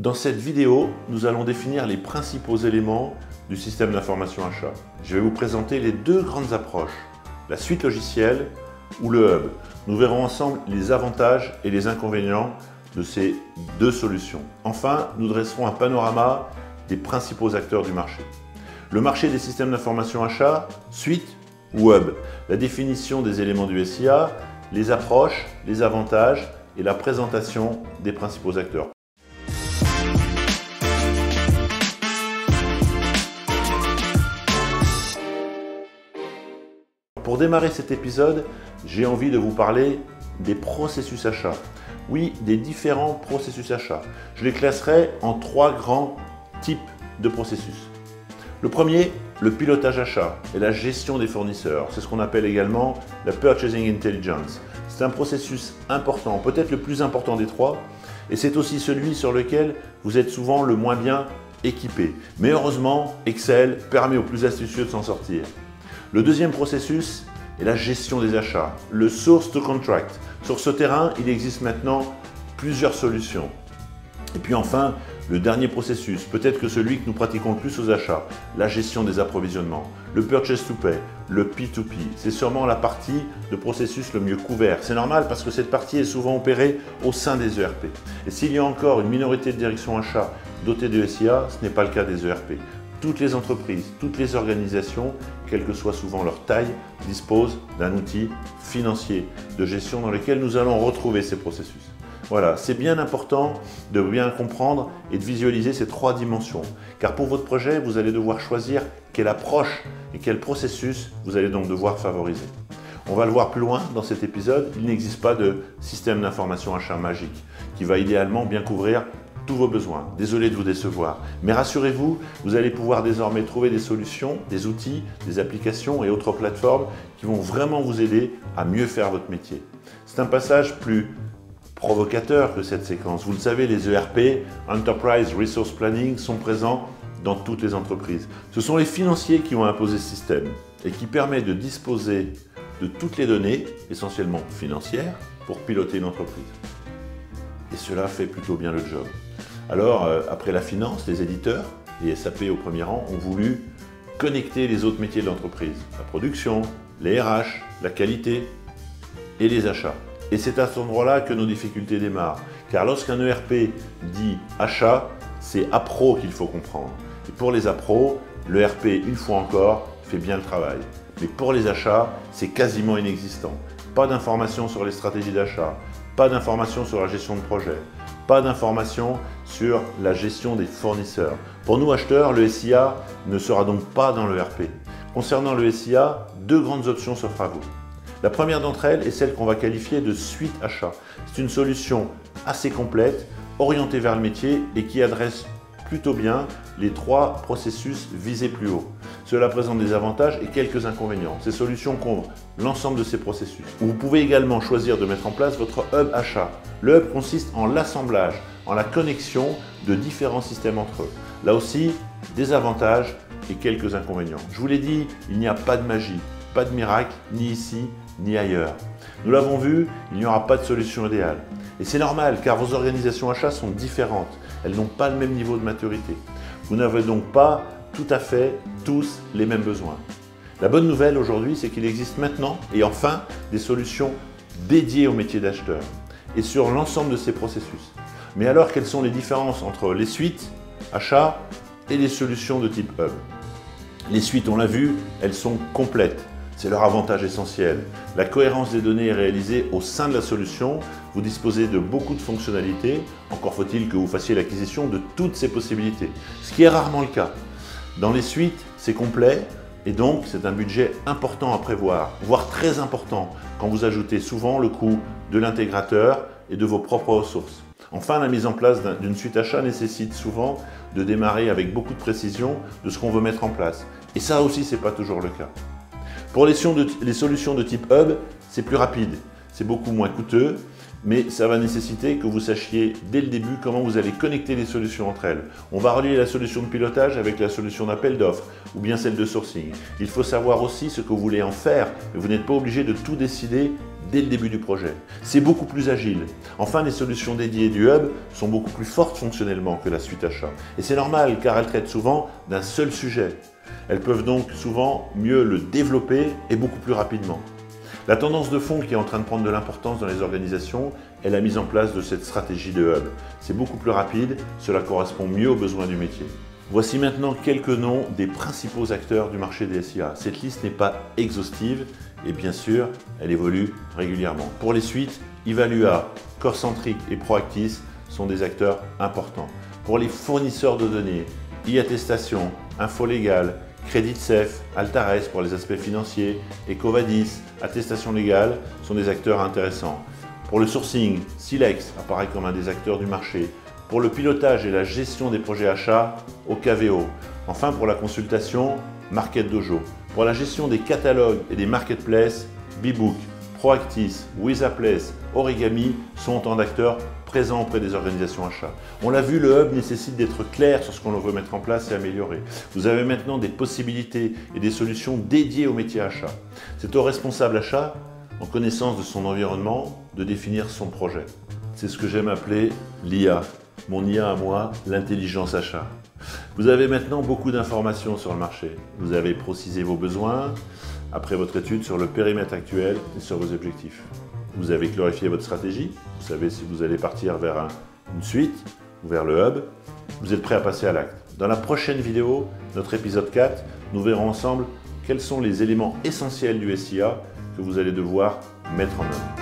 Dans cette vidéo, nous allons définir les principaux éléments du système d'information achat. Je vais vous présenter les deux grandes approches, la suite logicielle ou le hub. Nous verrons ensemble les avantages et les inconvénients de ces deux solutions. Enfin, nous dresserons un panorama des principaux acteurs du marché. Le marché des systèmes d'information achat, suite ou hub, la définition des éléments du SIA, les approches, les avantages et la présentation des principaux acteurs. Pour démarrer cet épisode, j'ai envie de vous parler des processus achats. Oui, des différents processus achats. Je les classerai en trois grands types de processus. Le premier, le pilotage achat et la gestion des fournisseurs. C'est ce qu'on appelle également la Purchasing Intelligence. C'est un processus important, peut-être le plus important des trois, et c'est aussi celui sur lequel vous êtes souvent le moins bien équipé. Mais heureusement, Excel permet aux plus astucieux de s'en sortir. Le deuxième processus est la gestion des achats, le source to contract. Sur ce terrain, il existe maintenant plusieurs solutions. Et puis enfin, le dernier processus, peut-être que celui que nous pratiquons le plus aux achats, la gestion des approvisionnements, le purchase to pay, le P2P. C'est sûrement la partie de processus le mieux couvert. C'est normal parce que cette partie est souvent opérée au sein des ERP. Et s'il y a encore une minorité de direction achat dotée de SIA, ce n'est pas le cas des ERP. Toutes les entreprises, toutes les organisations, quelle que soit souvent leur taille, disposent d'un outil financier de gestion dans lequel nous allons retrouver ces processus. Voilà, c'est bien important de bien comprendre et de visualiser ces trois dimensions. Car pour votre projet, vous allez devoir choisir quelle approche et quel processus vous allez donc devoir favoriser. On va le voir plus loin dans cet épisode, il n'existe pas de système d'information achat magique qui va idéalement bien couvrir tous vos besoins. Désolé de vous décevoir, mais rassurez-vous, vous allez pouvoir désormais trouver des solutions, des outils, des applications et autres plateformes qui vont vraiment vous aider à mieux faire votre métier. C'est un passage plus provocateur que cette séquence. Vous le savez, les ERP, Enterprise Resource Planning, sont présents dans toutes les entreprises. Ce sont les financiers qui ont imposé ce système et qui permet de disposer de toutes les données, essentiellement financières, pour piloter une entreprise. Et cela fait plutôt bien le job. Alors, après la finance, les éditeurs, et SAP au premier rang, ont voulu connecter les autres métiers de l'entreprise. La production, les RH, la qualité et les achats. Et c'est à cet endroit-là que nos difficultés démarrent. Car lorsqu'un ERP dit achat, c'est appro qu'il faut comprendre. Et pour les appros, l'ERP, une fois encore, fait bien le travail. Mais pour les achats, c'est quasiment inexistant. Pas d'informations sur les stratégies d'achat, pas d'informations sur la gestion de projet, pas d'informations sur la gestion des fournisseurs. Pour nous acheteurs, le SIA ne sera donc pas dans l'ERP. Concernant le SIA, deux grandes options s'offrent à vous. La première d'entre elles est celle qu'on va qualifier de suite achat. C'est une solution assez complète, orientée vers le métier et qui adresse plutôt bien les trois processus visés plus haut. Cela présente des avantages et quelques inconvénients. Ces solutions couvrent l'ensemble de ces processus. Vous pouvez également choisir de mettre en place votre hub achat. Le hub consiste en l'assemblage, en la connexion de différents systèmes entre eux. Là aussi, des avantages et quelques inconvénients. Je vous l'ai dit, il n'y a pas de magie, pas de miracle, ni ici, ni ailleurs. Nous l'avons vu, il n'y aura pas de solution idéale. Et c'est normal car vos organisations achats sont différentes. Elles n'ont pas le même niveau de maturité. Vous n'avez donc pas tout à fait tous les mêmes besoins. La bonne nouvelle aujourd'hui, c'est qu'il existe maintenant et enfin des solutions dédiées au métier d'acheteur et sur l'ensemble de ces processus. Mais alors, quelles sont les différences entre les suites, achats et les solutions de type hub? Les suites, on l'a vu, elles sont complètes. C'est leur avantage essentiel. La cohérence des données est réalisée au sein de la solution. Vous disposez de beaucoup de fonctionnalités. Encore faut-il que vous fassiez l'acquisition de toutes ces possibilités, ce qui est rarement le cas. Dans les suites, c'est complet et donc c'est un budget important à prévoir, voire très important quand vous ajoutez souvent le coût de l'intégrateur et de vos propres ressources. Enfin, la mise en place d'une suite achat nécessite souvent de démarrer avec beaucoup de précision de ce qu'on veut mettre en place. Et ça aussi, ce n'est pas toujours le cas. Pour les solutions de type hub, c'est plus rapide, c'est beaucoup moins coûteux mais ça va nécessiter que vous sachiez dès le début comment vous allez connecter les solutions entre elles. On va relier la solution de pilotage avec la solution d'appel d'offres ou bien celle de sourcing. Il faut savoir aussi ce que vous voulez en faire, mais vous n'êtes pas obligé de tout décider dès le début du projet. C'est beaucoup plus agile. Enfin, les solutions dédiées du hub sont beaucoup plus fortes fonctionnellement que la suite achat. Et c'est normal car elles traitent souvent d'un seul sujet. Elles peuvent donc souvent mieux le développer et beaucoup plus rapidement. La tendance de fond qui est en train de prendre de l'importance dans les organisations est la mise en place de cette stratégie de hub. C'est beaucoup plus rapide, cela correspond mieux aux besoins du métier. Voici maintenant quelques noms des principaux acteurs du marché des SIA. Cette liste n'est pas exhaustive et bien sûr, elle évolue régulièrement. Pour les suites, Evalua, Corecentric et Proactis sont des acteurs importants. Pour les fournisseurs de données, e-attestation, Infolégal, CreditSafe, Altares pour les aspects financiers, Ecovadis, attestation légale sont des acteurs intéressants. Pour le sourcing, Silex apparaît comme un des acteurs du marché. Pour le pilotage et la gestion des projets achats, Ocaveo. Enfin, pour la consultation, Market Dojo. Pour la gestion des catalogues et des marketplaces, Bbook, Proactis, Wizaplace, Origami sont autant d'acteurs présents auprès des organisations achats. On l'a vu, le hub nécessite d'être clair sur ce qu'on veut mettre en place et améliorer. Vous avez maintenant des possibilités et des solutions dédiées au métier achat. C'est au responsable achat, en connaissance de son environnement, de définir son projet. C'est ce que j'aime appeler l'IA, mon IA à moi, l'intelligence achat. Vous avez maintenant beaucoup d'informations sur le marché. Vous avez précisé vos besoins après votre étude sur le périmètre actuel et sur vos objectifs. Vous avez clarifié votre stratégie. Vous savez si vous allez partir vers une suite ou vers le hub. Vous êtes prêt à passer à l'acte. Dans la prochaine vidéo, notre épisode 4, nous verrons ensemble quels sont les éléments essentiels du SIA que vous allez devoir mettre en œuvre.